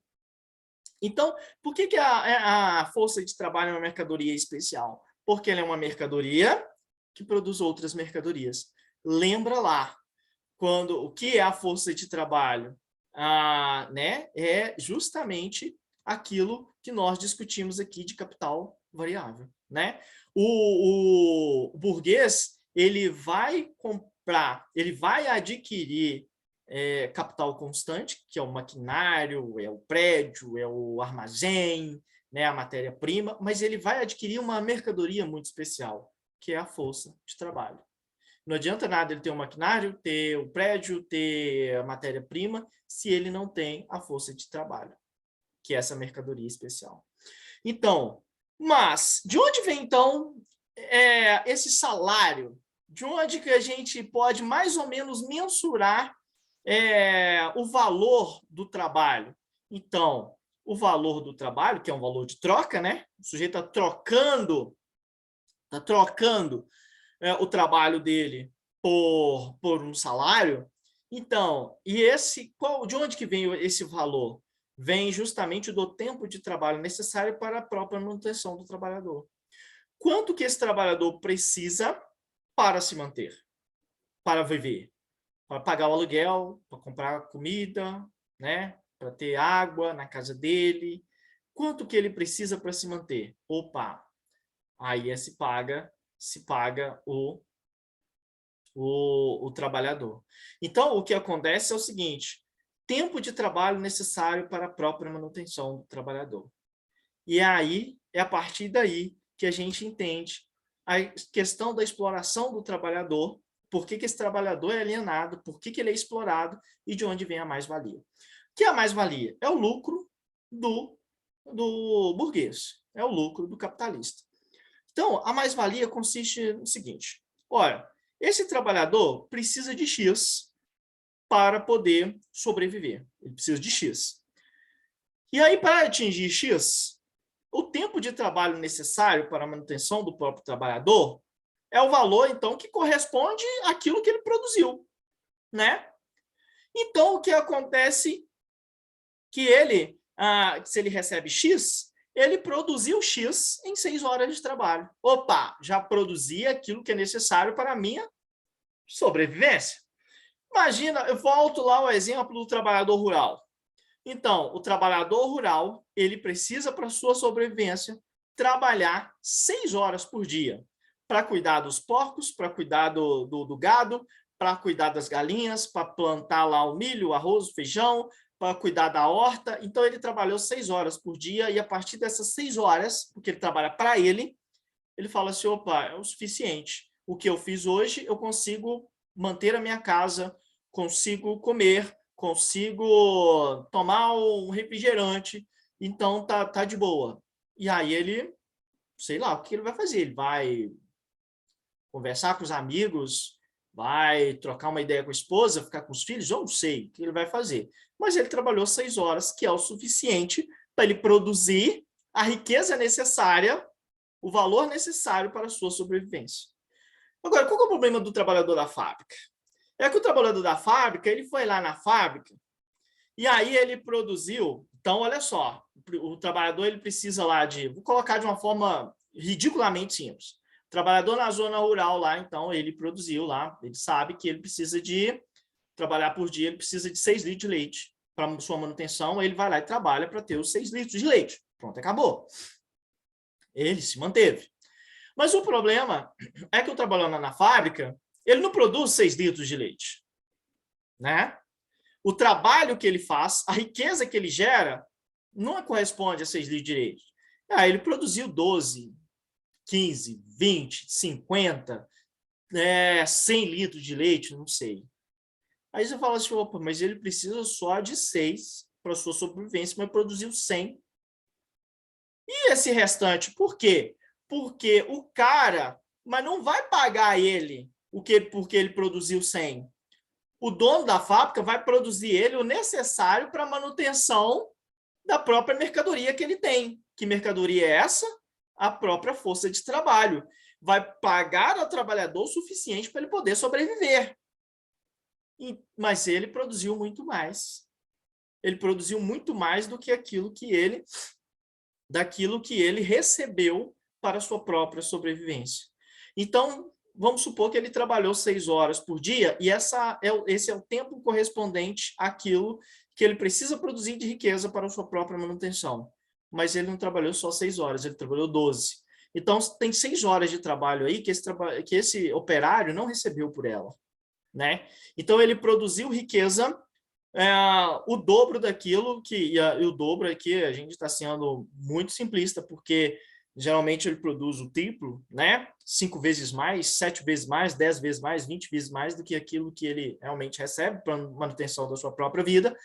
Então, por que a força de trabalho é uma mercadoria especial? Porque ela é uma mercadoria que produz outras mercadorias. Lembra lá, o que é a força de trabalho? Né? É justamente aquilo que nós discutimos aqui de capital variável. Né? O burguês, ele vai comprar, ele vai adquirir capital constante, que é o maquinário, é o prédio, é o armazém, né, a matéria-prima, mas ele vai adquirir uma mercadoria muito especial, que é a força de trabalho. Não adianta nada ele ter um maquinário, ter o prédio, ter a matéria-prima, se ele não tem a força de trabalho, que é essa mercadoria especial. Então, mas de onde vem, então, esse salário? De onde que a gente pode mais ou menos mensurar o valor do trabalho? Então, o valor do trabalho, que é um valor de troca, né? O sujeito está trocando o trabalho dele por um salário. Então, de onde que vem esse valor? Vem justamente do tempo de trabalho necessário para a própria manutenção do trabalhador. Quanto que esse trabalhador precisa para se manter, para viver? Para pagar o aluguel, para comprar comida, né? Para ter água na casa dele. Quanto que ele precisa para se manter? Opa, aí se paga o trabalhador. Então, o que acontece é o seguinte, tempo de trabalho necessário para a própria manutenção do trabalhador. E aí, é a partir daí que a gente entende a questão da exploração do trabalhador, por que esse trabalhador é alienado, por que ele é explorado e de onde vem a mais-valia. O que é a mais-valia? É o lucro do burguês, é o lucro do capitalista. Então, a mais-valia consiste no seguinte, olha, esse trabalhador precisa de X para poder sobreviver, ele precisa de X. E aí, para atingir X, o tempo de trabalho necessário para a manutenção do próprio trabalhador é o valor, então, que corresponde àquilo que ele produziu, né? Então, o que acontece que ele, se ele recebe X, ele produziu X em 6 horas de trabalho. Opa, já produzi aquilo que é necessário para a minha sobrevivência. Imagina, eu volto lá ao exemplo do trabalhador rural. Então, o trabalhador rural, ele precisa, para sua sobrevivência, trabalhar 6 horas por dia para cuidar dos porcos, para cuidar do gado, para cuidar das galinhas, para plantar lá o milho, o arroz, o feijão, para cuidar da horta. Então, ele trabalhou 6 horas por dia e, a partir dessas 6 horas, porque ele trabalha para ele fala assim, opa, é o suficiente. o que eu fiz hoje, eu consigo manter a minha casa, consigo comer, consigo tomar um refrigerante, então tá de boa. E aí ele, sei lá, o que ele vai fazer? Ele vai conversar com os amigos, vai trocar uma ideia com a esposa, ficar com os filhos? Eu não sei o que ele vai fazer. Mas ele trabalhou 6 horas, que é o suficiente para ele produzir a riqueza necessária, o valor necessário para a sua sobrevivência. Agora, qual é o problema do trabalhador da fábrica? É que o trabalhador da fábrica, ele foi lá na fábrica e aí ele produziu. Então, olha só, o trabalhador ele precisa lá vou colocar de uma forma ridiculamente simples. O trabalhador na zona rural lá, então, ele produziu lá, ele sabe que ele precisa de trabalhar por dia, ele precisa de 6 litros de leite para sua manutenção, ele vai lá e trabalha para ter os 6 litros de leite. Pronto, acabou. Ele se manteve. Mas o problema é que o trabalhador na fábrica, ele não produz 6 litros de leite, né? O trabalho que ele faz, a riqueza que ele gera, não corresponde a 6 litros de leite. Ele produziu 12, 15, 20, 50, 100 litros de leite, não sei. Aí você fala assim, opa, mas ele precisa só de 6 para sua sobrevivência, mas produziu 100. E esse restante, por quê? Porque o cara, mas não vai pagar ele porque ele produziu 100. O dono da fábrica vai produzir ele o necessário para a manutenção da própria mercadoria que ele tem. Que mercadoria é essa? A própria força de trabalho. Vai pagar ao trabalhador o suficiente para ele poder sobreviver. Mas ele produziu muito mais. Ele produziu muito mais do que daquilo que ele recebeu para a sua própria sobrevivência. Então, vamos supor que ele trabalhou 6 horas por dia e esse é o tempo correspondente àquilo que ele precisa produzir de riqueza para a sua própria manutenção. Mas ele não trabalhou só 6 horas, ele trabalhou 12. Então, tem 6 horas de trabalho aí que esse operário não recebeu por ela, né? Então, ele produziu riqueza o dobro daquilo e o dobro aqui, a gente está sendo muito simplista, porque geralmente ele produz o triplo, né? 5 vezes mais, 7 vezes mais, 10 vezes mais, 20 vezes mais do que aquilo que ele realmente recebe para manutenção da sua própria vida.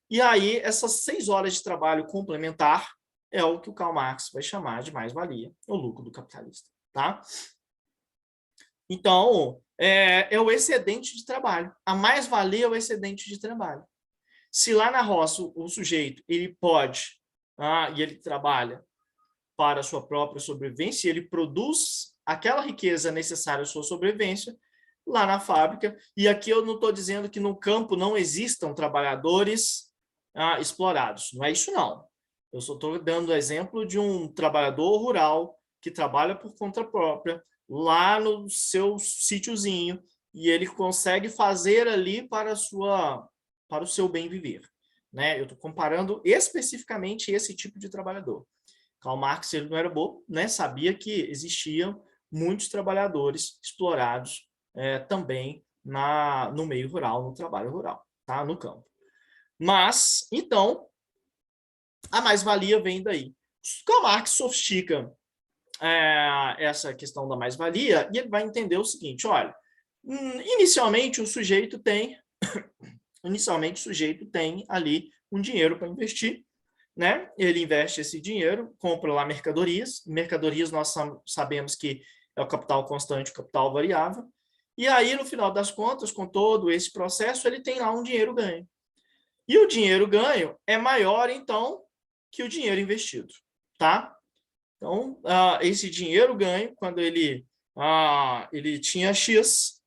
E aí, essas 6 horas de trabalho complementar é o que o Karl Marx vai chamar de mais-valia, o lucro do capitalista, tá? Então, é o excedente de trabalho. A mais-valia é o excedente de trabalho. Se lá na roça o sujeito ele pode, e ele trabalha para a sua própria sobrevivência, ele produz aquela riqueza necessária à sua sobrevivência, lá na fábrica, e aqui eu não estou dizendo que no campo não existam trabalhadores explorados, não é isso não. Eu só estou dando o exemplo de um trabalhador rural que trabalha por conta própria, lá no seu sítiozinho, e ele consegue fazer ali para o seu bem viver, né? Eu estou comparando especificamente esse tipo de trabalhador. Karl Marx ele não era bobo, né? Sabia que existiam muitos trabalhadores explorados também no meio rural, no trabalho rural, tá? No campo. Mas, então, a mais-valia vem daí. Karl Marx sofistica essa questão da mais-valia e ele vai entender o seguinte, olha, inicialmente o sujeito tem ali um dinheiro para investir, né? Ele investe esse dinheiro, compra lá mercadorias. Mercadorias nós sabemos que é o capital constante, o capital variável. E aí, no final das contas, com todo esse processo, ele tem lá um dinheiro ganho. E o dinheiro ganho é maior, então, que o dinheiro investido, tá? Então, esse dinheiro ganho, quando ele tinha X,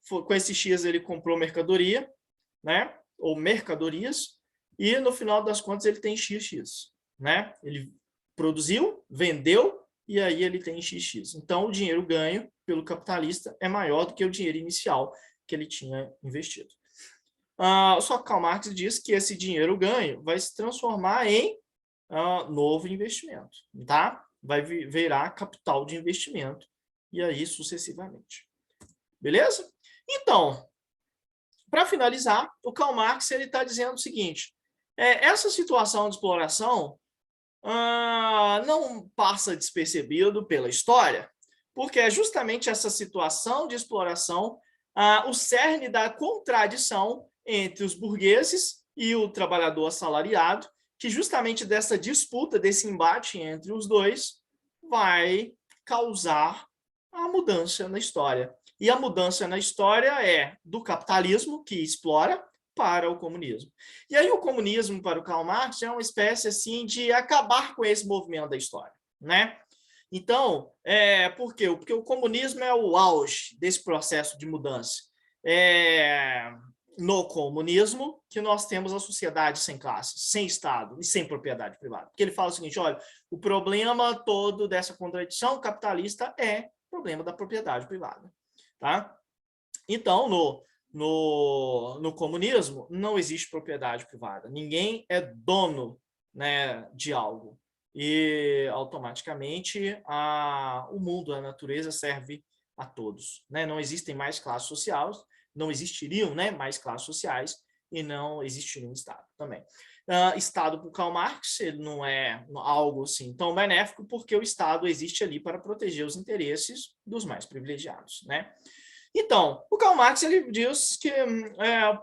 com esse X ele comprou mercadoria, né? Ou mercadorias, e no final das contas ele tem XX, né? Ele produziu, vendeu, e aí ele tem XX. Então, o dinheiro ganho pelo capitalista é maior do que o dinheiro inicial que ele tinha investido. Só que Karl Marx diz que esse dinheiro ganho vai se transformar em novo investimento, tá? Vai virar capital de investimento, e aí sucessivamente. Beleza? Então, para finalizar, o Karl Marx está dizendo o seguinte, essa situação de exploração não passa despercebido pela história, porque é justamente essa situação de exploração o cerne da contradição entre os burgueses e o trabalhador assalariado, que justamente dessa disputa, desse embate entre os dois, vai causar a mudança na história. E a mudança na história é do capitalismo, que explora, para o comunismo. E aí o comunismo, para o Karl Marx, é uma espécie assim de acabar com esse movimento da história, né? Então, por quê? Porque o comunismo é o auge desse processo de mudança. No comunismo que nós temos a sociedade sem classes, sem Estado e sem propriedade privada. Porque ele fala o seguinte, olha, o problema todo dessa contradição capitalista é o problema da propriedade privada. Tá? Então, no comunismo, não existe propriedade privada. Ninguém é dono, né, de algo. E, automaticamente, o mundo, a natureza serve a todos. Né? Não existem mais classes sociais, não existiriam, né, mais classes sociais e não existiria um Estado também. Estado, para o Karl Marx, ele não é algo assim tão benéfico, porque o Estado existe ali para proteger os interesses dos mais privilegiados. Né? Então, o Karl Marx ele diz que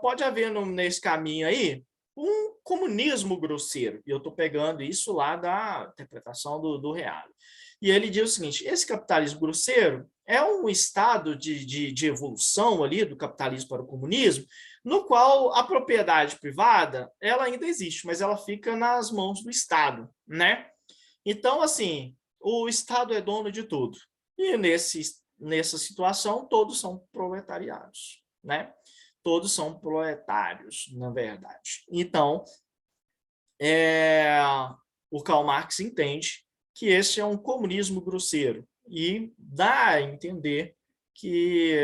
pode haver nesse caminho aí um comunismo grosseiro. E eu estou pegando isso lá da interpretação do Reale. E ele diz o seguinte, esse capitalismo grosseiro é um estado de evolução ali do capitalismo para o comunismo, no qual a propriedade privada ela ainda existe, mas ela fica nas mãos do Estado. Né? Então, assim, o Estado é dono de tudo. E nessa situação, todos são proletariados, né? Todos são proletários, na verdade. Então, o Karl Marx entende que esse é um comunismo grosseiro e dá a entender que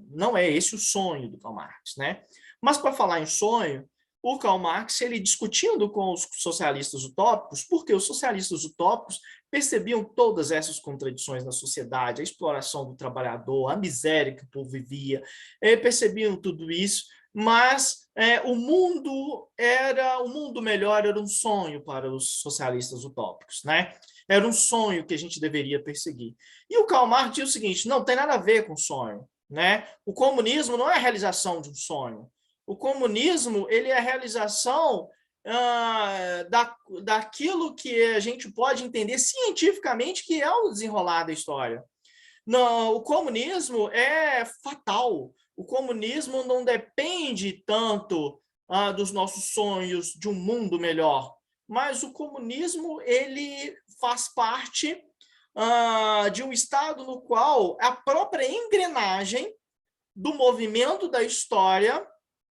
não é esse o sonho do Karl Marx, né? Mas, para falar em sonho, o Karl Marx, ele discutindo com os socialistas utópicos, porque os socialistas utópicos percebiam todas essas contradições na sociedade, a exploração do trabalhador, a miséria que o povo vivia, percebiam tudo isso, mas o mundo melhor era um sonho para os socialistas utópicos, né? Era um sonho que a gente deveria perseguir. E o Karl Marx diz o seguinte, não tem nada a ver com sonho, né? O comunismo não é a realização de um sonho. O comunismo ele é a realização daquilo que a gente pode entender cientificamente que é o desenrolar da história. Não, o comunismo é fatal. O comunismo não depende tanto dos nossos sonhos de um mundo melhor, mas o comunismo ele faz parte de um estado no qual a própria engrenagem do movimento da história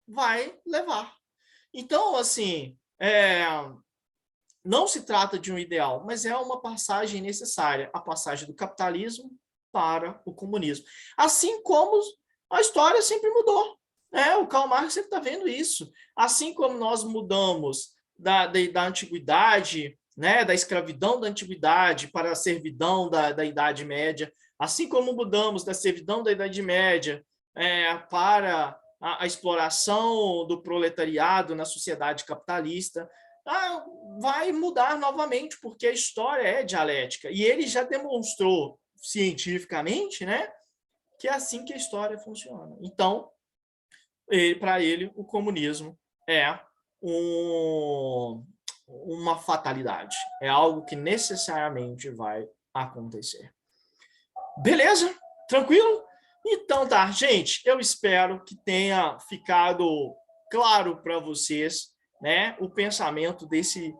vai levar. Então, assim, não se trata de um ideal, mas é uma passagem necessária, a passagem do capitalismo para o comunismo. Assim como a história sempre mudou. O Karl Marx sempre está vendo isso. Assim como nós mudamos da antiguidade, né, da escravidão da antiguidade para a servidão da Idade Média, assim como mudamos da servidão da Idade Média para a exploração do proletariado na sociedade capitalista, vai mudar novamente, porque a história é dialética. E ele já demonstrou cientificamente, né, que é assim que a história funciona. Então, para ele, o comunismo é uma fatalidade. É algo que necessariamente vai acontecer. Beleza? Tranquilo? Então tá, gente, eu espero que tenha ficado claro para vocês, né, o pensamento desse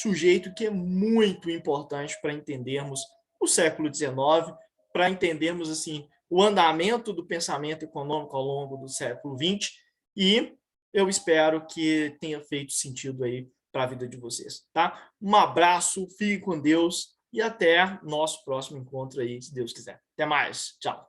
sujeito que é muito importante para entendermos o século XIX, para entendermos assim o andamento do pensamento econômico ao longo do século XX, e eu espero que tenha feito sentido aí para a vida de vocês, tá? Um abraço, fique com Deus e até nosso próximo encontro aí, se Deus quiser. Até mais, tchau.